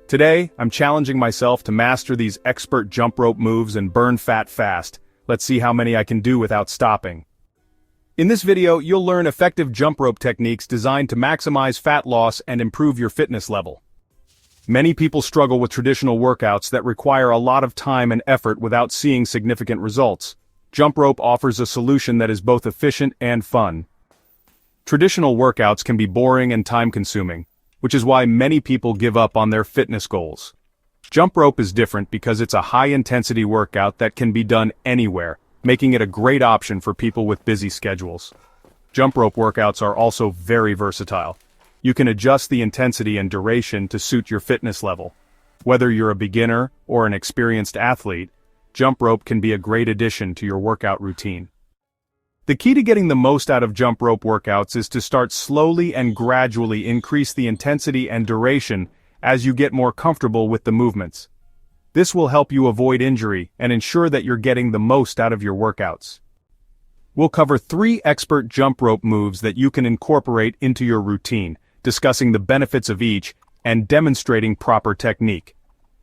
Today, I'm challenging myself to master these expert jump rope moves and burn fat fast. Let's see how many I can do without stopping. In this video, you'll learn effective jump rope techniques designed to maximize fat loss and improve your fitness level. Many people struggle with traditional workouts that require a lot of time and effort without seeing significant results. Jump rope offers a solution that is both efficient and fun. Traditional workouts can be boring and time-consuming, which is why many people give up on their fitness goals. Jump rope is different because it's a high-intensity workout that can be done anywhere, making it a great option for people with busy schedules. Jump rope workouts are also very versatile. You can adjust the intensity and duration to suit your fitness level. Whether you're a beginner or an experienced athlete, jump rope can be a great addition to your workout routine. The key to getting the most out of jump rope workouts is to start slowly and gradually increase the intensity and duration as you get more comfortable with the movements. This will help you avoid injury and ensure that you're getting the most out of your workouts. We'll cover 3 expert jump rope moves that you can incorporate into your routine, discussing the benefits of each and demonstrating proper technique.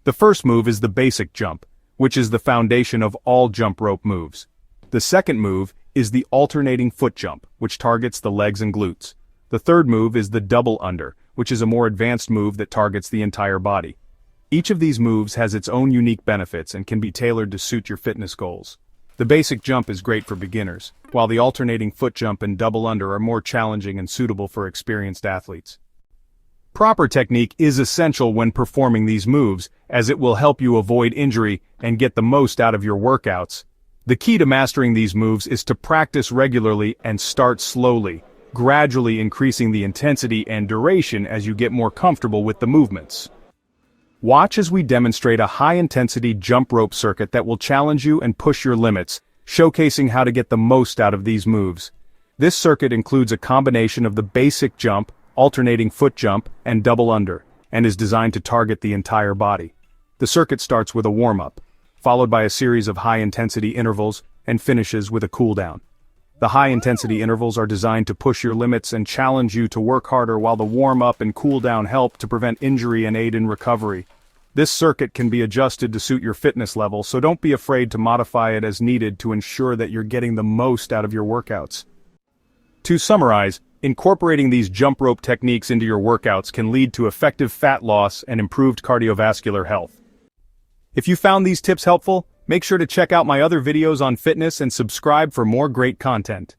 The first move is the basic jump, which is the foundation of all jump rope moves. The second move is the alternating foot jump, which targets the legs and glutes. The third move is the double under, which is a more advanced move that targets the entire body. Each of these moves has its own unique benefits and can be tailored to suit your fitness goals. The basic jump is great for beginners, while the alternating foot jump and double under are more challenging and suitable for experienced athletes. Proper technique is essential when performing these moves, as it will help you avoid injury and get the most out of your workouts. The key to mastering these moves is to practice regularly and start slowly, gradually increasing the intensity and duration as you get more comfortable with the movements. Watch as we demonstrate a high-intensity jump rope circuit that will challenge you and push your limits, showcasing how to get the most out of these moves. This circuit includes a combination of the basic jump, alternating foot jump, and double under, and is designed to target the entire body. The circuit starts with a warm-up, followed by a series of high-intensity intervals, and finishes with a cool-down. The high-intensity intervals are designed to push your limits and challenge you to work harder, while the warm-up and cool-down help to prevent injury and aid in recovery. This circuit can be adjusted to suit your fitness level, so don't be afraid to modify it as needed to ensure that you're getting the most out of your workouts. To summarize, incorporating these jump rope techniques into your workouts can lead to effective fat loss and improved cardiovascular health. If you found these tips helpful, make sure to check out my other videos on fitness and subscribe for more great content.